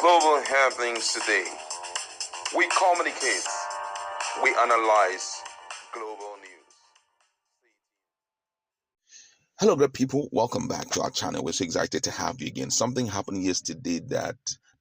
Global happenings today. We communicate. We analyze global news. Hello, great people. Welcome back to our channel. We're so excited to have you again. Something happened yesterday that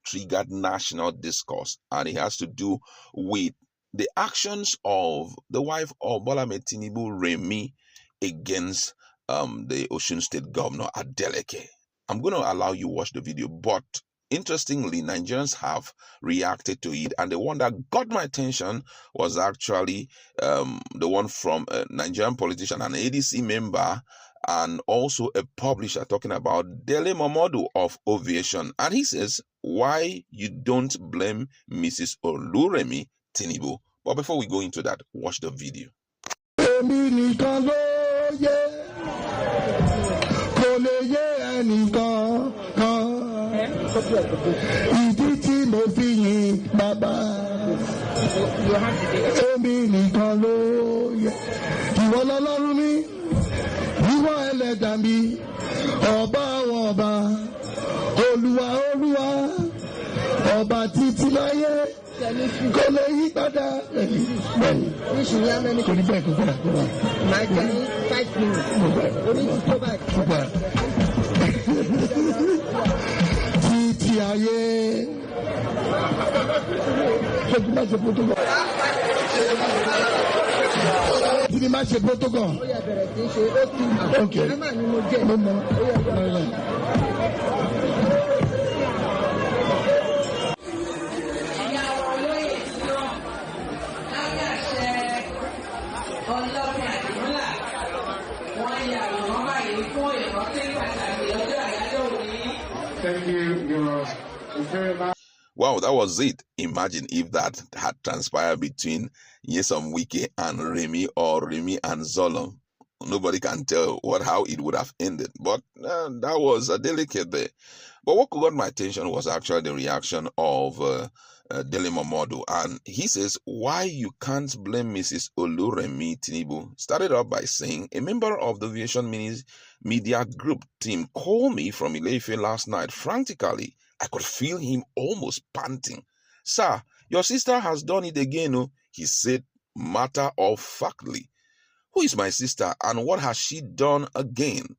triggered national discourse, and it has to do with the actions of the wife of Dele Momodu, Remi, against the Osun State Governor Adeleke. I'm going to allow you to watch the video, but interestingly, Nigerians have reacted to it, and the one that got my attention was actually the one from a Nigerian politician, an ADC member, and also a publisher, talking about Dele Momodu of Ovation. And he says, why you don't blame Mrs. Remi Tinubu. But before we go into that, watch the video. Ọba títí láyé kò lè yí padà bẹ́ẹ̀ni kò ní bẹ́ẹ̀ kó padà kó padà. Máa jẹ́ ní 5 minutes. Oníṣẹ́ tó bá kó padà. Títí ayé. Ṣé kí n má ṣe protocol? Kí ni má ṣe protocol? Ó yẹ bẹ̀rẹ̀ sí ṣe ó kí n. Ok. Ẹ máa ní mo jẹ́. Mo mọ̀. Ó yẹ bẹ̀rẹ̀. Thank you. Very much. Wow, that was it. Imagine if that had transpired between Nyesom Wike and Remi, or Remi and Zolom. Nobody can tell how it would have ended. But that was delicate there. But what got my attention was actually the reaction of Dele Momodu. And he says, why you can't blame Mrs. Remi Tinubu. Started off by saying, a member of the Vision Media Group team called me from Ileife last night. Frantically, I could feel him almost panting. Sir, your sister has done it again, oh, he said matter-of-factly. Who is my sister and what has she done again?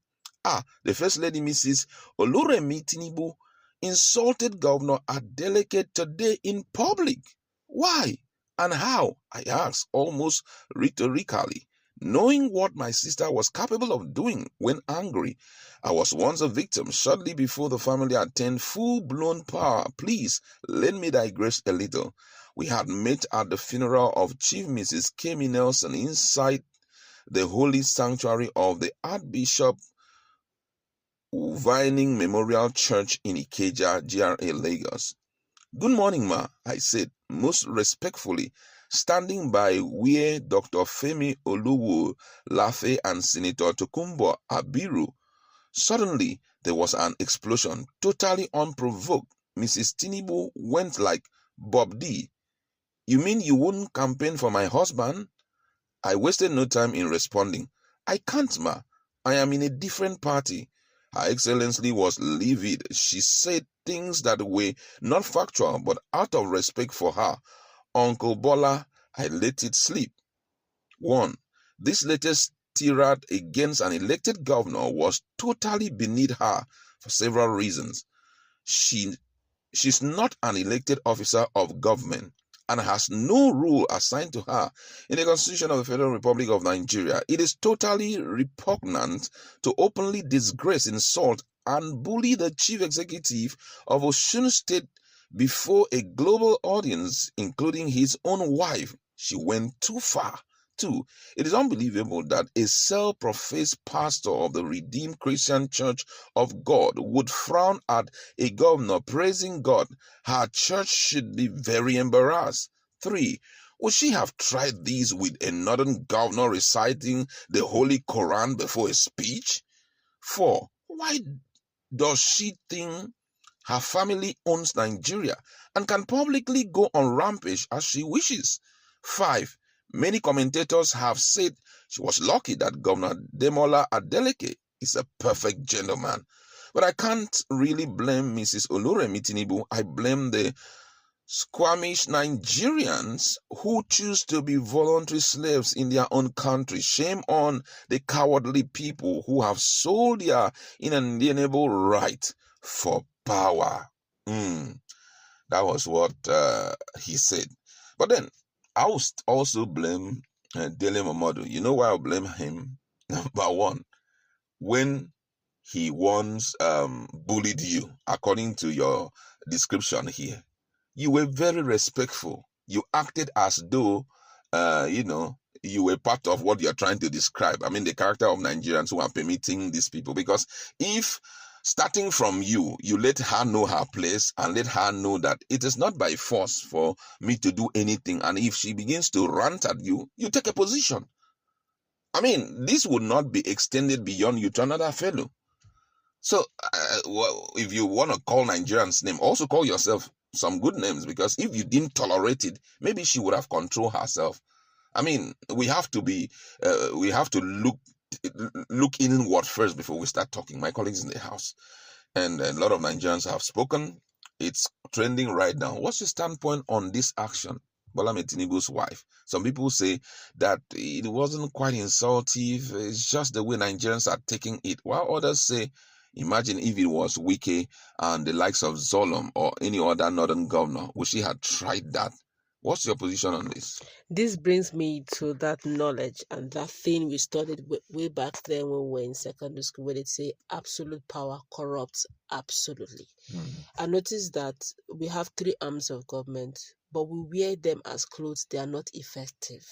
The First Lady Mrs. Remi Tinubu insulted Governor Adeleke today in public. Why and how? I asked almost rhetorically. Knowing what my sister was capable of doing when angry, I was once a victim shortly before the family attained full-blown power. Please, let me digress a little. We had met at the funeral of Chief Mrs. Kemi Nelson inside the holy sanctuary of the Archbishop Vining Memorial Church in Ikeja, GRA, Lagos. Good morning, ma, I said, most respectfully, standing by where Dr. Femi Oluwo Lafe and Senator Tokunbo Abiru. Suddenly, there was an explosion, totally unprovoked. Mrs. Tinubu went like, Bob D, you mean you wouldn't campaign for my husband? I wasted no time in responding. I can't, ma. I am in a different party. Her Excellency was livid. She said things that were not factual, but out of respect for her. Uncle Bola, I let it slip. 1. This latest tirade against an elected governor was totally beneath her for several reasons. She's not an elected officer of government and has no role assigned to her in the Constitution of the Federal Republic of Nigeria. It is totally repugnant to openly disgrace, insult, and bully the chief executive of Osun State before a global audience, including his own wife. She went too far. 2. It is unbelievable that a self-professed pastor of the Redeemed Christian Church of God would frown at a governor praising God. Her church should be very embarrassed. 3. Would she have tried this with a northern governor reciting the Holy Quran before a speech? 4. Why does she think her family owns Nigeria and can publicly go on rampage as she wishes? 5. Many commentators have said she was lucky that Governor Demola Adeleke is a perfect gentleman. But I can't really blame Mrs. Remi Tinubu. I blame the squamish Nigerians who choose to be voluntary slaves in their own country. Shame on the cowardly people who have sold their inalienable right for power. That was what he said. But then I will also blame Dele Momodu. You know why I blame him? Number one, when he once bullied you, according to your description here, you were very respectful. You acted as though, you were part of what you're trying to describe. I mean, the character of Nigerians who are permitting these people. Because if starting from you let her know her place and let her know that it is not by force for me to do anything. And if she begins to rant at you, you take a position. I mean, this would not be extended beyond you to another fellow. So, if you want to call Nigerians' name, also call yourself some good names, because if you didn't tolerate it, maybe she would have controlled herself. I mean, we have to look inward first before we start talking. My colleagues in the house, and a lot of Nigerians have spoken. It's trending right now. What's your standpoint on this action? Bola Tinubu's wife. Some people say that it wasn't quite insultive. It's just the way Nigerians are taking it. While others say, imagine if it was Wike and the likes of Zolom or any other northern governor. Would she have tried that? What's your position on this? This brings me to that knowledge and that thing we studied way back then when we were in secondary school, where they say absolute power corrupts absolutely. I noticed that we have 3 arms of government, but we wear them as clothes. They are not effective.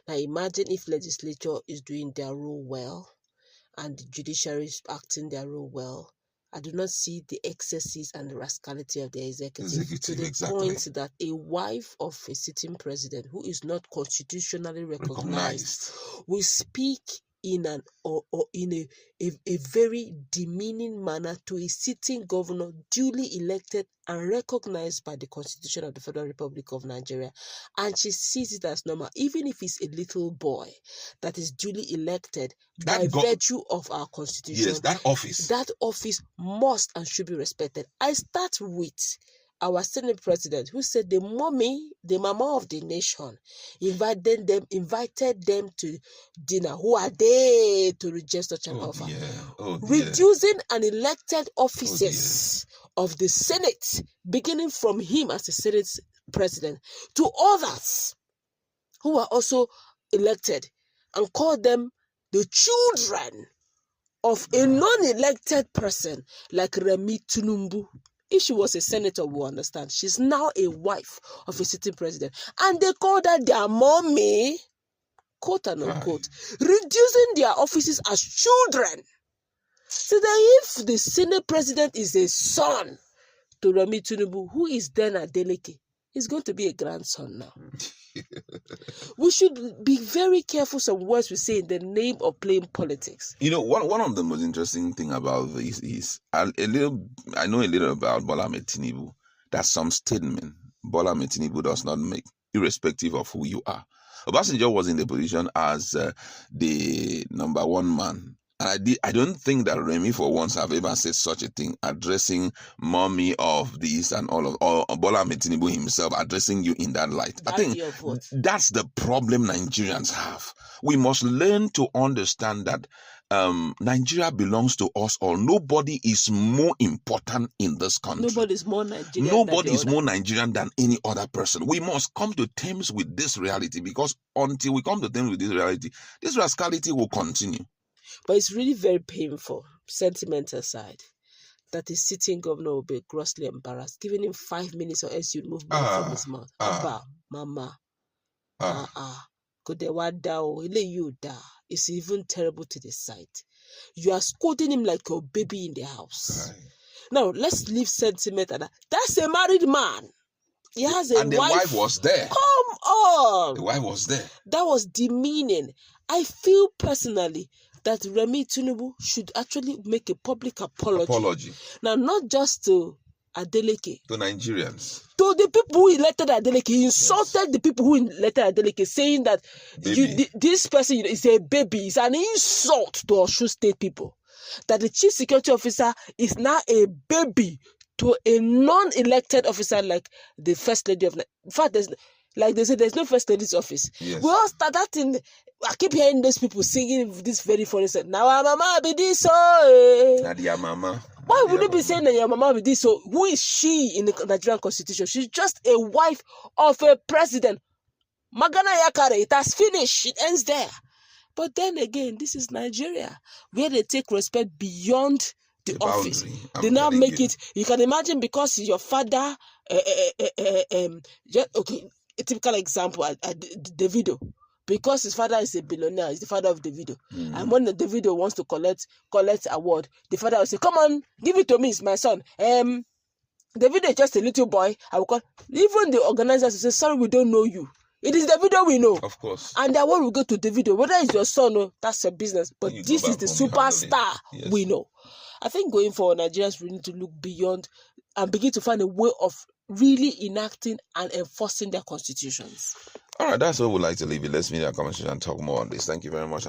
Now imagine if legislature is doing their role well and the judiciary is acting their role well. I do not see the excesses and the rascality of the executive to the point that a wife of a sitting president who is not constitutionally recognized will speak in an a very demeaning manner to a sitting governor duly elected and recognized by the Constitution of the Federal Republic of Nigeria, and she sees it as normal, even if it's a little boy that is duly elected by virtue of our Constitution. Yes, that office must and should be respected. I start with our Senate president, who said the mama of the nation, invited them to dinner. Who are they to reject such an offer? Reducing an elected officers of the Senate, beginning from him as the Senate president, to others who are also elected, and call them the children of a non-elected person like Remi Tinubu. If she was a senator, we understand. She's now a wife of a sitting president. And they call that their mommy, quote and unquote, reducing their offices as children. So that if the Senate president is a son to Remi Tinubu, who is then Adeleke, he's going to be a grandson now. We should be very careful some words we say in the name of playing politics. You know, one of the most interesting thing about this is I know a little about Bola Tinubu. That some statement Bola Tinubu does not make, irrespective of who you are. Obasanjo was in the position as the number one man. And I don't think that Remi for once have ever said such a thing, addressing mommy of this and all of, or Bola Tinubu himself addressing you in that light. I think that's the problem Nigerians have. We must learn to understand that Nigeria belongs to us all. Nobody is more important in this country. Nobody is more Nigerian than any other person. We must come to terms with this reality, because until we come to terms with this reality, this rascality will continue. But it's really very painful, sentiment aside, that the sitting governor will be grossly embarrassed. Giving him 5 minutes or else you'd move back from his mouth. Abba, mama, it's even terrible to the sight. You are scolding him like your baby in the house. Now, let's leave sentiment at that. That's a married man. He has a wife. And the wife was there. Come on. The wife was there. That was demeaning. I feel personally that Remi Tinubu should actually make a public apology. Now, not just to Adeleke. To Nigerians. To the people who elected Adeleke. He insulted the people who elected Adeleke, saying that this person is a baby. It's an insult to Osun State people. that the chief security officer is now a baby to a non-elected officer like the first lady of. In fact, like they say, there's no first lady's office. Yes. We all start that in. I keep hearing those people singing this very funny song. Now our mama be this so. Nadia mama. Why would you be saying that your mama be this so? Who is she in the Nigerian constitution? She's just a wife of a president. Magana Yakare, it has finished. It ends there. But then again, this is Nigeria, where they take respect beyond the office. They now make it. You can imagine, because your father, okay, a typical example, Davido, because his father is a billionaire, he's the father of Davido. And when the Davido wants to collect award, the father will say, "Come on, give it to me, it's my son." Davido is just a little boy. I will call. Even the organizers will say, "Sorry, we don't know you. It is Davido we know." Of course. And that one will go to Davido. Whether it's your son or that's your business. But this is the superstar we know. I think going forward, Nigerians really need to look beyond and begin to find a way of really enacting and enforcing their constitutions. All right, that's where we'd like to leave it. Let's meet in our conversation and talk more on this. Thank you very much.